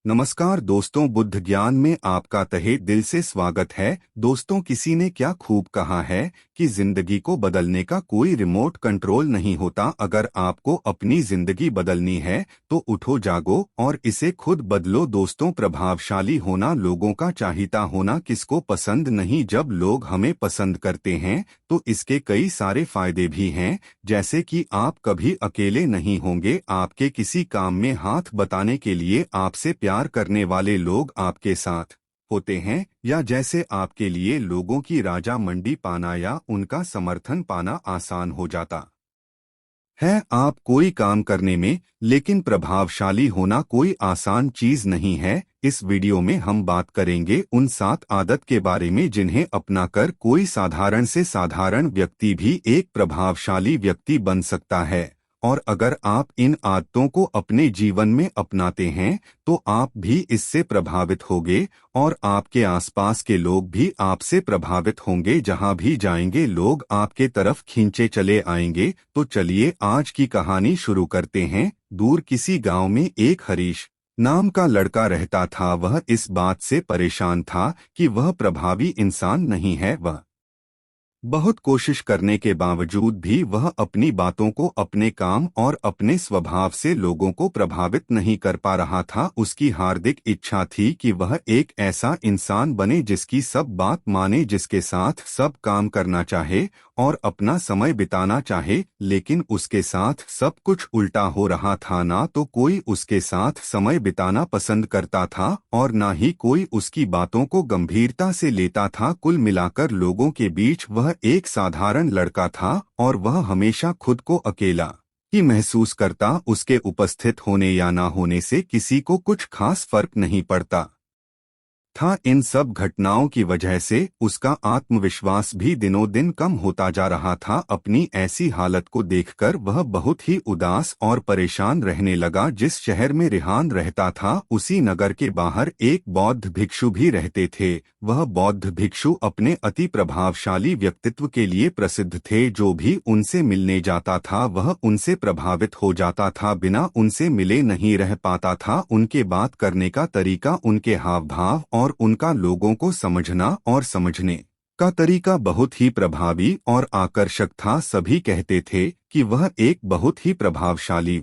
नमस्कार दोस्तों, बुद्ध ज्ञान में आपका तहे दिल से स्वागत है। दोस्तों, किसी ने क्या खूब कहा है कि जिंदगी को बदलने का कोई रिमोट कंट्रोल नहीं होता। अगर आपको अपनी जिंदगी बदलनी है तो उठो, जागो और इसे खुद बदलो। दोस्तों, प्रभावशाली होना लोगों का चाहता होना किसको पसंद नहीं। जब लोग हमें पसंद करते हैं तो इसके कई सारे फायदे भी हैं, जैसे कि आप कभी अकेले नहीं होंगे, आपके किसी काम में हाथ बटाने के लिए आपसे प्यार करने वाले लोग आपके साथ होते हैं, या जैसे आपके लिए लोगों की राजा मंडी पाना या उनका समर्थन पाना आसान हो जाता है आप कोई काम करने में। लेकिन प्रभावशाली होना कोई आसान चीज नहीं है। इस वीडियो में हम बात करेंगे उन 7 आदत के बारे में जिन्हें अपनाकर कोई साधारण से साधारण व्यक्ति भी एक प्रभावशाली व्यक्ति बन सकता है। और अगर आप इन आदतों को अपने जीवन में अपनाते हैं तो आप भी इससे प्रभावित होंगे और आपके आसपास के लोग भी आपसे प्रभावित होंगे। जहां भी जाएंगे लोग आपके तरफ खींचे चले आएंगे। तो चलिए आज की कहानी शुरू करते हैं। दूर किसी गांव में एक हरीश नाम का लड़का रहता था। वह इस बात से परेशान था कि वह प्रभावी इंसान नहीं है। वह बहुत कोशिश करने के बावजूद भी वह अपनी बातों को, अपने काम और अपने स्वभाव से लोगों को प्रभावित नहीं कर पा रहा था। उसकी हार्दिक इच्छा थी कि वह एक ऐसा इंसान बने जिसकी सब बात माने, जिसके साथ सब काम करना चाहे और अपना समय बिताना चाहे। लेकिन उसके साथ सब कुछ उल्टा हो रहा था। ना तो कोई उसके साथ समय बिताना पसंद करता था और ना ही कोई उसकी बातों को गंभीरता से लेता था। कुल मिलाकर लोगों के बीच वह एक साधारण लड़का था और वह हमेशा खुद को अकेला ही महसूस करता। उसके उपस्थित होने या ना होने से किसी को कुछ खास फर्क नहीं पड़ता था। इन सब घटनाओं की वजह से उसका आत्मविश्वास भी दिनों दिन कम होता जा रहा था। अपनी ऐसी हालत को देखकर वह बहुत ही उदास और परेशान रहने लगा। जिस शहर में रिहान रहता था उसी नगर के बाहर एक बौद्ध भिक्षु भी रहते थे। वह बौद्ध भिक्षु अपने अति प्रभावशाली व्यक्तित्व के लिए प्रसिद्ध थे। जो भी उनसे मिलने जाता था वह उनसे प्रभावित हो जाता था, बिना उनसे मिले नहीं रह पाता था। उनके बात करने का तरीका, उनके हाव भाव और उनका लोगों को समझना और समझने का तरीका बहुत ही प्रभावी और आकर्षक था। सभी कहते थे कि वह एक बहुत ही प्रभावशाली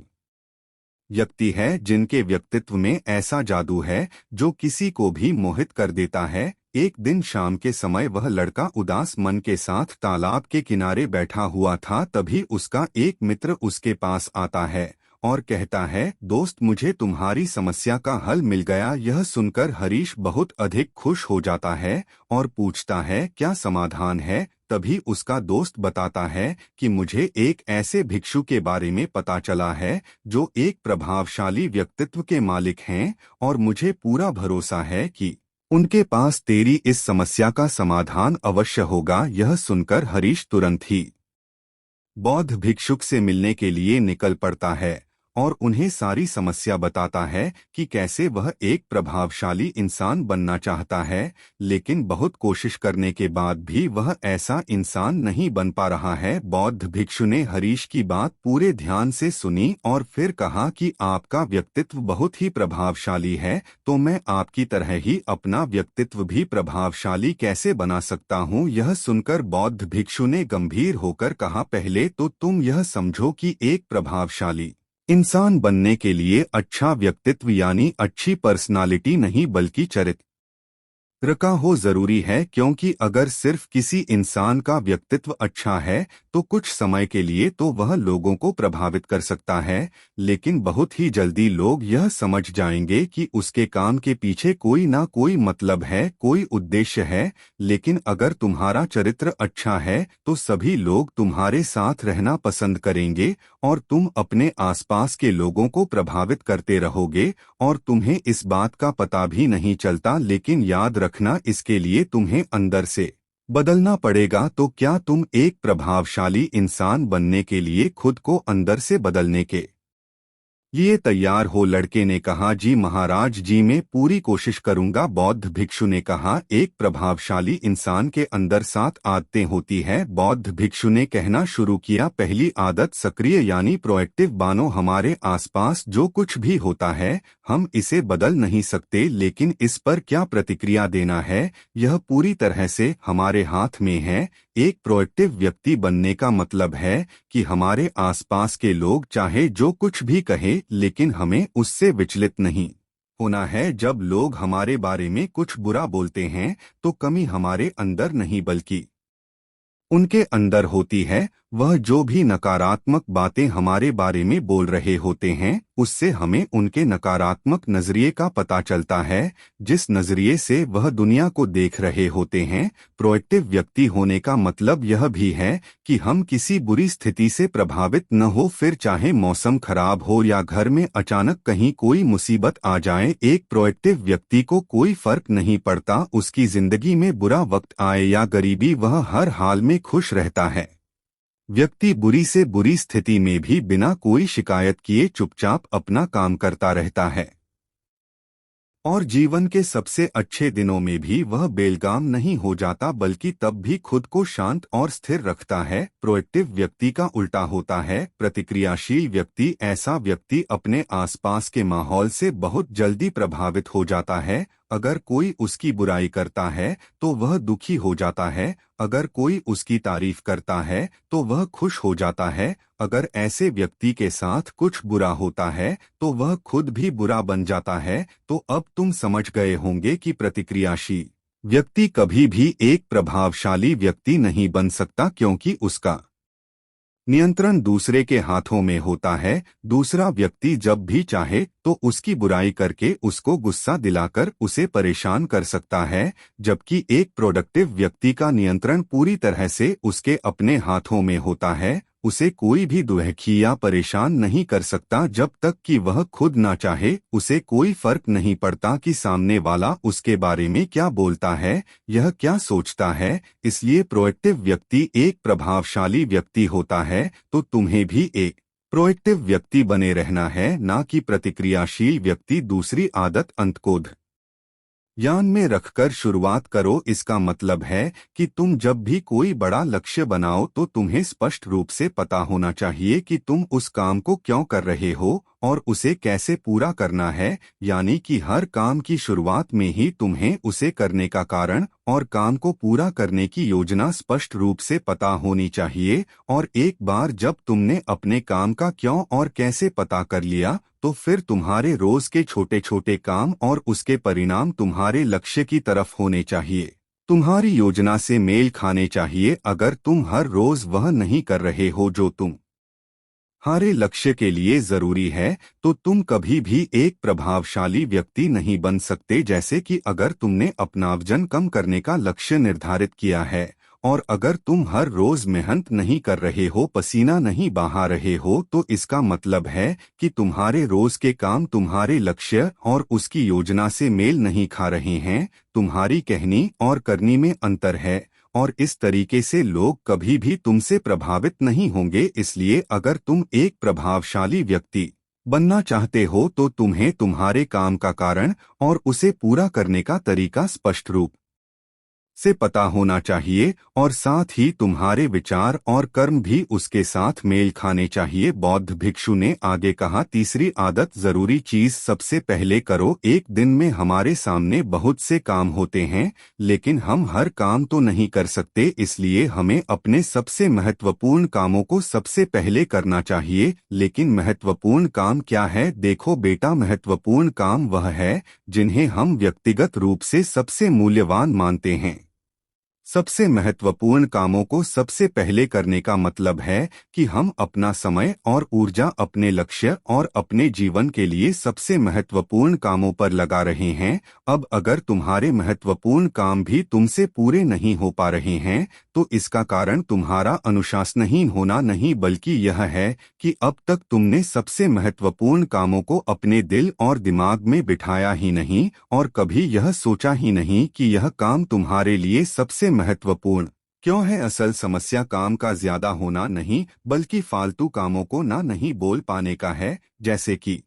व्यक्ति है, जिनके व्यक्तित्व में ऐसा जादू है जो किसी को भी मोहित कर देता है। एक दिन शाम के समय वह लड़का उदास मन के साथ तालाब के किनारे बैठा हुआ था। तभी उसका एक मित्र उसके पास आता है और कहता है, दोस्त, मुझे तुम्हारी समस्या का हल मिल गया। यह सुनकर हरीश बहुत अधिक खुश हो जाता है और पूछता है, क्या समाधान है। तभी उसका दोस्त बताता है कि मुझे एक ऐसे भिक्षु के बारे में पता चला है जो एक प्रभावशाली व्यक्तित्व के मालिक हैं और मुझे पूरा भरोसा है कि उनके पास तेरी इस समस्या का समाधान अवश्य होगा। यह सुनकर हरीश तुरंत ही बौद्ध भिक्षुक से मिलने के लिए निकल पड़ता है और उन्हें सारी समस्या बताता है कि कैसे वह एक प्रभावशाली इंसान बनना चाहता है, लेकिन बहुत कोशिश करने के बाद भी वह ऐसा इंसान नहीं बन पा रहा है। बौद्ध भिक्षु ने हरीश की बात पूरे ध्यान से सुनी और फिर कहा कि आपका व्यक्तित्व बहुत ही प्रभावशाली है, तो मैं आपकी तरह ही अपना व्यक्तित्व भी प्रभावशाली कैसे बना सकता हूँ। यह सुनकर बौद्ध भिक्षु ने गंभीर होकर कहा, पहले तो तुम यह समझो कि एक प्रभावशाली इंसान बनने के लिए अच्छा व्यक्तित्व यानी अच्छी पर्सनालिटी नहीं बल्कि चरित्र का हो जरूरी है। क्योंकि अगर सिर्फ किसी इंसान का व्यक्तित्व अच्छा है तो कुछ समय के लिए तो वह लोगों को प्रभावित कर सकता है, लेकिन बहुत ही जल्दी लोग यह समझ जाएंगे कि उसके काम के पीछे कोई ना कोई मतलब है, कोई उद्देश्य है। लेकिन अगर तुम्हारा चरित्र अच्छा है तो सभी लोग तुम्हारे साथ रहना पसंद करेंगे और तुम अपने आसपास के लोगों को प्रभावित करते रहोगे और तुम्हें इस बात का पता भी नहीं चलता। लेकिन याद रखना, इसके लिए तुम्हें अंदर से बदलना पड़ेगा। तो क्या तुम एक प्रभावशाली इंसान बनने के लिए खुद को अंदर से बदलने के लिए तैयार हो। लड़के ने कहा, जी महाराज जी, मैं पूरी कोशिश करूंगा। बौद्ध भिक्षु ने कहा, एक प्रभावशाली इंसान के अंदर 7 आदतें होती है। बौद्ध भिक्षु ने कहना शुरू किया, पहली आदत सक्रिय यानी प्रोएक्टिव बनो। हमारे आसपास जो कुछ भी होता है हम इसे बदल नहीं सकते, लेकिन इस पर क्या प्रतिक्रिया देना है यह पूरी तरह से हमारे हाथ में है। एक प्रोएक्टिव व्यक्ति बनने का मतलब है कि हमारे आसपास के लोग चाहे जो कुछ भी कहे, लेकिन हमें उससे विचलित नहीं होना है। जब लोग हमारे बारे में कुछ बुरा बोलते हैं तो कमी हमारे अंदर नहीं बल्कि उनके अंदर होती है। वह जो भी नकारात्मक बातें हमारे बारे में बोल रहे होते हैं उससे हमें उनके नकारात्मक नजरिए का पता चलता है, जिस नजरिए से वह दुनिया को देख रहे होते हैं। प्रोएक्टिव व्यक्ति होने का मतलब यह भी है कि हम किसी बुरी स्थिति से प्रभावित न हो, फिर चाहे मौसम खराब हो या घर में अचानक कहीं कोई मुसीबत आ जाए। एक प्रोएक्टिव व्यक्ति को कोई फर्क नहीं पड़ता उसकी जिंदगी में बुरा वक्त आए या गरीबी, वह हर हाल में खुश रहता है। व्यक्ति बुरी से बुरी स्थिति में भी बिना कोई शिकायत किए चुपचाप अपना काम करता रहता है और जीवन के सबसे अच्छे दिनों में भी वह बेलगाम नहीं हो जाता, बल्कि तब भी खुद को शांत और स्थिर रखता है। प्रोएक्टिव व्यक्ति का उल्टा होता है प्रतिक्रियाशील व्यक्ति। ऐसा व्यक्ति अपने आसपास के माहौल से बहुत जल्दी प्रभावित हो जाता है। अगर कोई उसकी बुराई करता है तो वह दुखी हो जाता है, अगर कोई उसकी तारीफ करता है तो वह खुश हो जाता है। अगर ऐसे व्यक्ति के साथ कुछ बुरा होता है तो वह खुद भी बुरा बन जाता है। तो अब तुम समझ गए होंगे कि प्रतिक्रियाशील व्यक्ति कभी भी एक प्रभावशाली व्यक्ति नहीं बन सकता, क्योंकि उसका नियंत्रण दूसरे के हाथों में होता है। दूसरा व्यक्ति जब भी चाहे तो उसकी बुराई करके उसको गुस्सा दिलाकर उसे परेशान कर सकता है, जबकि एक प्रोडक्टिव व्यक्ति का नियंत्रण पूरी तरह से उसके अपने हाथों में होता है। उसे कोई भी दुखी या परेशान नहीं कर सकता जब तक कि वह खुद ना चाहे। उसे कोई फर्क नहीं पड़ता कि सामने वाला उसके बारे में क्या बोलता है, यह क्या सोचता है। इसलिए प्रोएक्टिव व्यक्ति एक प्रभावशाली व्यक्ति होता है। तो तुम्हें भी एक प्रोएक्टिव व्यक्ति बने रहना है, ना कि प्रतिक्रियाशील व्यक्ति। दूसरी आदत, अंत को ध्यान में रखकर शुरुआत करो। इसका मतलब है कि तुम जब भी कोई बड़ा लक्ष्य बनाओ तो तुम्हें स्पष्ट रूप से पता होना चाहिए कि तुम उस काम को क्यों कर रहे हो और उसे कैसे पूरा करना है। यानी कि हर काम की शुरुआत में ही तुम्हें उसे करने का कारण और काम को पूरा करने की योजना स्पष्ट रूप से पता होनी चाहिए। और एक बार जब तुमने अपने काम का क्यों और कैसे पता कर लिया तो फिर तुम्हारे रोज के छोटे छोटे काम और उसके परिणाम तुम्हारे लक्ष्य की तरफ होने चाहिए, तुम्हारी योजना से मेल खाने चाहिए। अगर तुम हर रोज वह नहीं कर रहे हो जो तुम्हारे लक्ष्य के लिए जरूरी है तो तुम कभी भी एक प्रभावशाली व्यक्ति नहीं बन सकते। जैसे कि अगर तुमने अपना वजन कम करने का लक्ष्य निर्धारित किया है और अगर तुम हर रोज मेहनत नहीं कर रहे हो, पसीना नहीं बहा रहे हो, तो इसका मतलब है कि तुम्हारे रोज के काम तुम्हारे लक्ष्य और उसकी योजना से मेल नहीं खा रहे हैं। तुम्हारी कहनी और करनी में अंतर है और इस तरीके से लोग कभी भी तुमसे प्रभावित नहीं होंगे। इसलिए अगर तुम एक प्रभावशाली व्यक्ति बनना चाहते हो तो तुम्हें तुम्हारे काम का कारण और उसे पूरा करने का तरीका स्पष्ट रूप से पता होना चाहिए और साथ ही तुम्हारे विचार और कर्म भी उसके साथ मेल खाने चाहिए। बौद्ध भिक्षु ने आगे कहा, तीसरी आदत, जरूरी चीज सबसे पहले करो। एक दिन में हमारे सामने बहुत से काम होते हैं लेकिन हम हर काम तो नहीं कर सकते, इसलिए हमें अपने सबसे महत्वपूर्ण कामों को सबसे पहले करना चाहिए। लेकिन महत्वपूर्ण काम क्या है? देखो बेटा, महत्वपूर्ण काम वह है जिन्हें हम व्यक्तिगत रूप से सबसे मूल्यवान मानते हैं। सबसे महत्वपूर्ण कामों को सबसे पहले करने का मतलब है कि हम अपना समय और ऊर्जा अपने लक्ष्य और अपने जीवन के लिए सबसे महत्वपूर्ण कामों पर लगा रहे हैं। अब अगर तुम्हारे महत्वपूर्ण काम भी तुमसे पूरे नहीं हो पा रहे हैं तो इसका कारण तुम्हारा अनुशासनहीन होना नहीं, बल्कि यह है कि अब तक तुमने सबसे महत्वपूर्ण कामों को अपने दिल और दिमाग में बिठाया ही नहीं और कभी यह सोचा ही नहीं कि यह काम तुम्हारे लिए सबसे महत्वपूर्ण क्यों है। असल समस्या काम का ज्यादा होना नहीं बल्कि फालतू कामों को ना नहीं बोल पाने का है। जैसे कि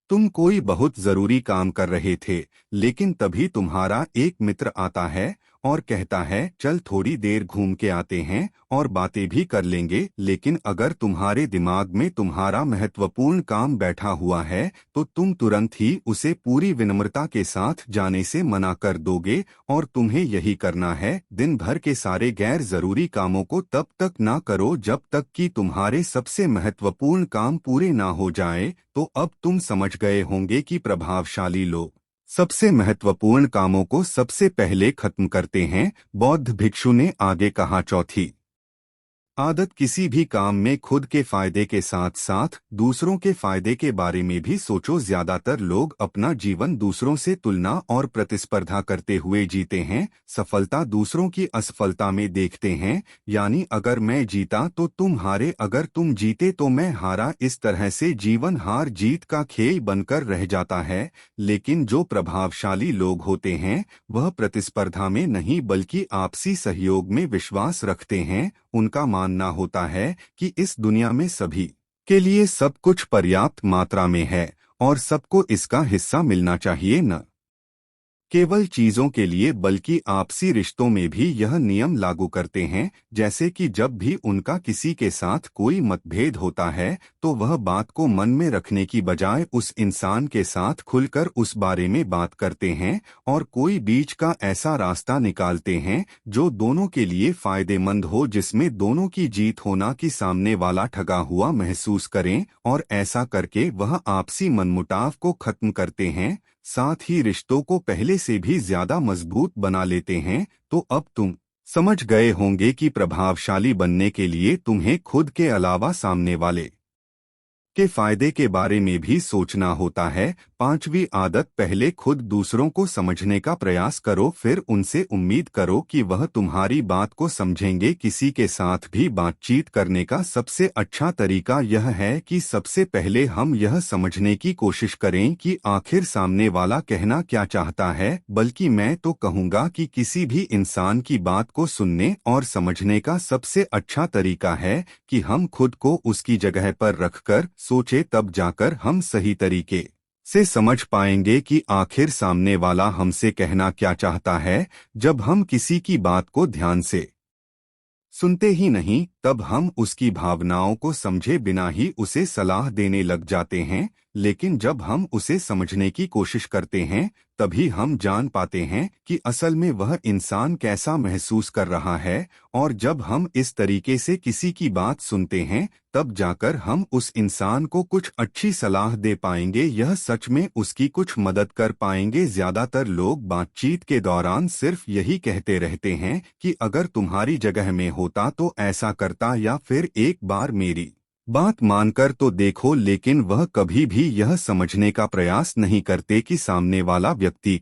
तुम कोई बहुत जरूरी काम कर रहे थे लेकिन तभी तुम्हारा एक मित्र आता है और कहता है चल थोड़ी देर घूम के आते हैं और बातें भी कर लेंगे, लेकिन अगर तुम्हारे दिमाग में तुम्हारा महत्वपूर्ण काम बैठा हुआ है तो तुम तुरंत ही उसे पूरी विनम्रता के साथ जाने से मना कर दोगे। और तुम्हें यही करना है, दिन भर के सारे गैर जरूरी कामों को तब तक ना करो जब तक कि तुम्हारे सबसे महत्वपूर्ण काम पूरे ना हो जाए। तो अब तुम समझ गए होंगे कि प्रभावशाली लोग सबसे महत्वपूर्ण कामों को सबसे पहले खत्म करते हैं। बौद्ध भिक्षु ने आगे कहा, चौथी आदत, किसी भी काम में खुद के फायदे के साथ साथ दूसरों के फायदे के बारे में भी सोचो। ज्यादातर लोग अपना जीवन दूसरों से तुलना और प्रतिस्पर्धा करते हुए जीते हैं। सफलता दूसरों की असफलता में देखते हैं, यानी अगर मैं जीता तो तुम हारे, अगर तुम जीते तो मैं हारा। इस तरह से जीवन हार जीत का खेल बनकर रह जाता है। लेकिन जो प्रभावशाली लोग होते हैं वह प्रतिस्पर्धा में नहीं बल्कि आपसी सहयोग में विश्वास रखते हैं। उनका मानना होता है कि इस दुनिया में सभी के लिए सब कुछ पर्याप्त मात्रा में है और सबको इसका हिस्सा मिलना चाहिए, न केवल चीजों के लिए बल्कि आपसी रिश्तों में भी यह नियम लागू करते हैं। जैसे कि जब भी उनका किसी के साथ कोई मतभेद होता है तो वह बात को मन में रखने की बजाय उस इंसान के साथ खुलकर उस बारे में बात करते हैं और कोई बीच का ऐसा रास्ता निकालते हैं जो दोनों के लिए फायदेमंद हो, जिसमें दोनों की जीत होना कि सामने वाला ठगा हुआ महसूस करें। और ऐसा करके वह आपसी मनमुटाव को खत्म करते हैं, साथ ही रिश्तों को पहले से भी ज्यादा मजबूत बना लेते हैं। तो अब तुम समझ गए होंगे कि प्रभावशाली बनने के लिए तुम्हें खुद के अलावा सामने वाले के फायदे के बारे में भी सोचना होता है। पांचवी आदत, पहले खुद दूसरों को समझने का प्रयास करो, फिर उनसे उम्मीद करो कि वह तुम्हारी बात को समझेंगे। किसी के साथ भी बातचीत करने का सबसे अच्छा तरीका यह है कि सबसे पहले हम यह समझने की कोशिश करें कि आखिर सामने वाला कहना क्या चाहता है। बल्कि मैं तो कहूँगा कि किसी भी इंसान की बात को सुनने और समझने का सबसे अच्छा तरीका है कि हम खुद को उसकी जगह पर रखकर सोचे, तब जाकर हम सही तरीके से समझ पाएंगे कि आखिर सामने वाला हमसे कहना क्या चाहता है। जब हम किसी की बात को ध्यान से सुनते ही नहीं, तब हम उसकी भावनाओं को समझे बिना ही उसे सलाह देने लग जाते हैं। लेकिन जब हम उसे समझने की कोशिश करते हैं तभी हम जान पाते हैं कि असल में वह इंसान कैसा महसूस कर रहा है। और जब हम इस तरीके से किसी की बात सुनते हैं तब जाकर हम उस इंसान को कुछ अच्छी सलाह दे पाएंगे, यह सच में उसकी कुछ मदद कर पाएंगे। ज्यादातर लोग बातचीत के दौरान सिर्फ यही कहते रहते हैं कि अगर तुम्हारी जगह में होता तो ऐसा करता, या फिर एक बार मेरी बात मानकर तो देखो। लेकिन वह कभी भी यह समझने का प्रयास नहीं करते कि सामने वाला व्यक्ति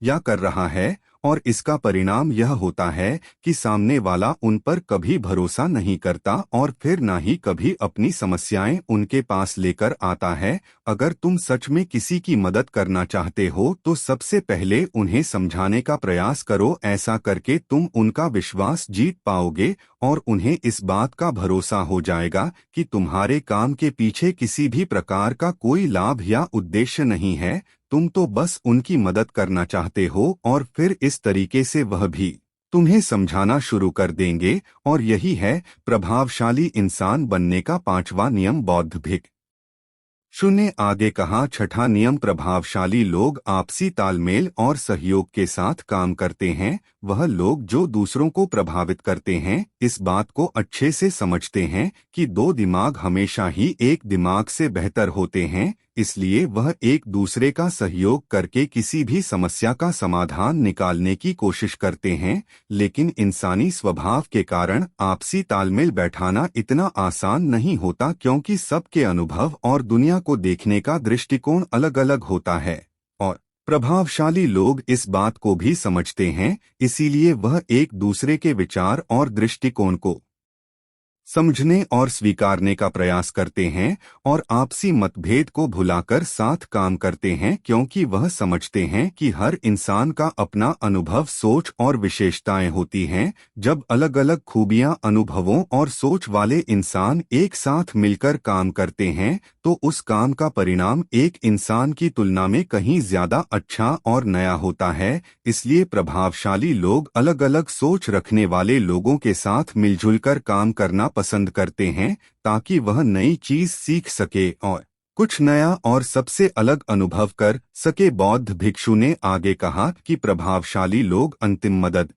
क्या कर रहा है। और इसका परिणाम यह होता है कि सामने वाला उन पर कभी भरोसा नहीं करता और फिर ना ही कभी अपनी समस्याएं उनके पास लेकर आता है। अगर तुम सच में किसी की मदद करना चाहते हो तो सबसे पहले उन्हें समझाने का प्रयास करो। ऐसा करके तुम उनका विश्वास जीत पाओगे और उन्हें इस बात का भरोसा हो जाएगा कि तुम्हारे काम के पीछे किसी भी प्रकार का कोई लाभ या उद्देश्य नहीं है, तुम तो बस उनकी मदद करना चाहते हो। और फिर इस तरीके से वह भी तुम्हें समझाना शुरू कर देंगे। और यही है प्रभावशाली इंसान बनने का पांचवा नियम। बौद्ध भिक्षु ने आगे कहा, छठा नियम, प्रभावशाली लोग आपसी तालमेल और सहयोग के साथ काम करते हैं। वह लोग जो दूसरों को प्रभावित करते हैं इस बात को अच्छे से समझते हैं कि दो दिमाग हमेशा ही एक दिमाग से बेहतर होते हैं, इसलिए वह एक दूसरे का सहयोग करके किसी भी समस्या का समाधान निकालने की कोशिश करते हैं। लेकिन इंसानी स्वभाव के कारण आपसी तालमेल बैठाना इतना आसान नहीं होता, क्योंकि सबके अनुभव और दुनिया को देखने का दृष्टिकोण अलग अलग होता है। और प्रभावशाली लोग इस बात को भी समझते हैं, इसीलिए वह एक दूसरे के विचार और दृष्टिकोण को समझने और स्वीकारने का प्रयास करते हैं और आपसी मतभेद को भुलाकर साथ काम करते हैं, क्योंकि वह समझते हैं कि हर इंसान का अपना अनुभव, सोच और विशेषताएं होती हैं। जब अलग अलग खूबियां, अनुभवों और सोच वाले इंसान एक साथ मिलकर काम करते हैं तो उस काम का परिणाम एक इंसान की तुलना में कहीं ज्यादा अच्छा और नया होता है। इसलिए प्रभावशाली लोग अलग अलग सोच रखने वाले लोगों के साथ मिलजुल कर काम करना पसंद करते हैं, ताकि वह नई चीज सीख सके और कुछ नया और सबसे अलग अनुभव कर सके। बौद्ध भिक्षु ने आगे कहा कि प्रभावशाली लोग अंतिम मदद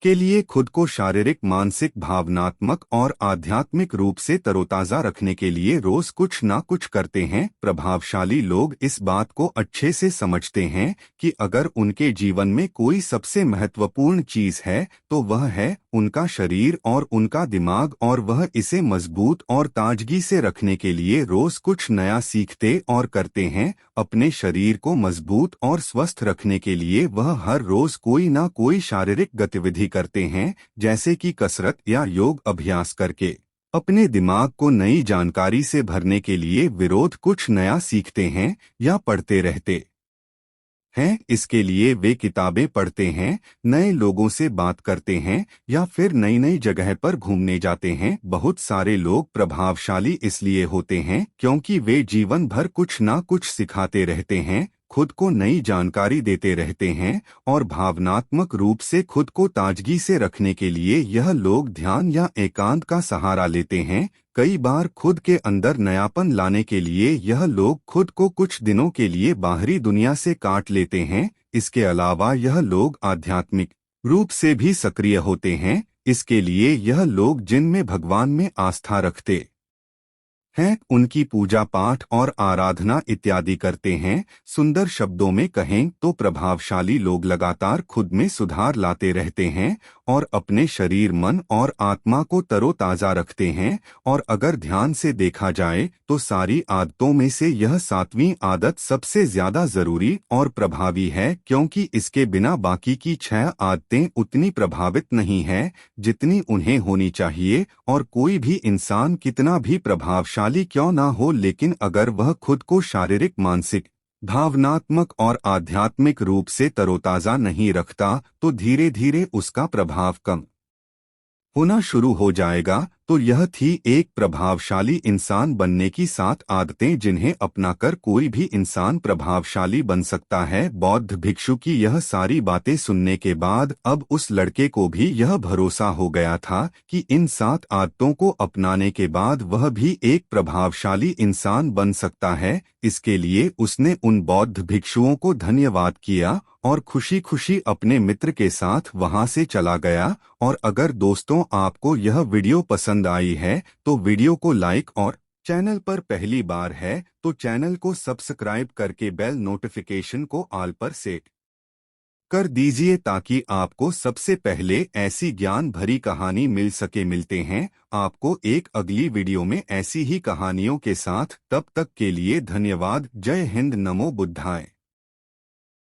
के लिए खुद को शारीरिक, मानसिक, भावनात्मक और आध्यात्मिक रूप से तरोताजा रखने के लिए रोज कुछ ना कुछ करते हैं। प्रभावशाली लोग इस बात को अच्छे से समझते हैं कि अगर उनके जीवन में कोई सबसे महत्वपूर्ण चीज है तो वह है उनका शरीर और उनका दिमाग, और वह इसे मजबूत और ताजगी से रखने के लिए रोज कुछ नया सीखते और करते हैं। अपने शरीर को मजबूत और स्वस्थ रखने के लिए वह हर रोज कोई ना कोई शारीरिक गतिविधि करते हैं, जैसे कि कसरत या योग अभ्यास करके। अपने दिमाग को नई जानकारी से भरने के लिए विरोध कुछ नया सीखते हैं या पढ़ते रहते हैं। इसके लिए वे किताबें पढ़ते हैं, नए लोगों से बात करते हैं या फिर नई नई जगह पर घूमने जाते हैं। बहुत सारे लोग प्रभावशाली इसलिए होते हैं क्योंकि वे जीवन भर कुछ ना कुछ सिखाते रहते हैं, खुद को नई जानकारी देते रहते हैं और भावनात्मक रूप से खुद को ताजगी से रखने के लिए यह लोग ध्यान या एकांत का सहारा लेते हैं। कई बार खुद के अंदर नयापन लाने के लिए यह लोग खुद को कुछ दिनों के लिए बाहरी दुनिया से काट लेते हैं। इसके अलावा यह लोग आध्यात्मिक रूप से भी सक्रिय होते हैं। इसके लिए यह लोग जिनमें भगवान में आस्था रखते हैं उनकी पूजा पाठ और आराधना इत्यादि करते हैं। सुंदर शब्दों में कहें तो प्रभावशाली लोग लगातार खुद में सुधार लाते रहते हैं और अपने शरीर, मन और आत्मा को तरोताजा रखते हैं। और अगर ध्यान से देखा जाए तो सारी आदतों में से यह 7वीं आदत सबसे ज्यादा जरूरी और प्रभावी है, क्योंकि इसके बिना बाकी की 6 आदतें उतनी प्रभावित नहीं है जितनी उन्हें होनी चाहिए। और कोई भी इंसान कितना भी प्रभावशाली क्यों ना हो, लेकिन अगर वह खुद को शारीरिक, मानसिक, भावनात्मक और आध्यात्मिक रूप से तरोताजा नहीं रखता तो धीरे धीरे उसका प्रभाव कम होना शुरू हो जाएगा। तो यह थी एक प्रभावशाली इंसान बनने की 7 आदतें जिन्हें अपनाकर कोई भी इंसान प्रभावशाली बन सकता है। बौद्ध भिक्षु की यह सारी बातें सुनने के बाद अब उस लड़के को भी यह भरोसा हो गया था कि इन 7 आदतों को अपनाने के बाद वह भी एक प्रभावशाली इंसान बन सकता है। इसके लिए उसने उन बौद्ध भिक्षुओं को धन्यवाद किया और खुशी खुशी अपने मित्र के साथ वहां से चला गया। और अगर दोस्तों आपको यह वीडियो पसंद आई है तो वीडियो को लाइक, और चैनल पर पहली बार है तो चैनल को सब्सक्राइब करके बेल नोटिफिकेशन को ऑल पर सेट कर दीजिए, ताकि आपको सबसे पहले ऐसी ज्ञान भरी कहानी मिल सके। मिलते हैं आपको एक अगली वीडियो में ऐसी ही कहानियों के साथ। तब तक के लिए धन्यवाद। जय हिंद, नमो बुद्धाय।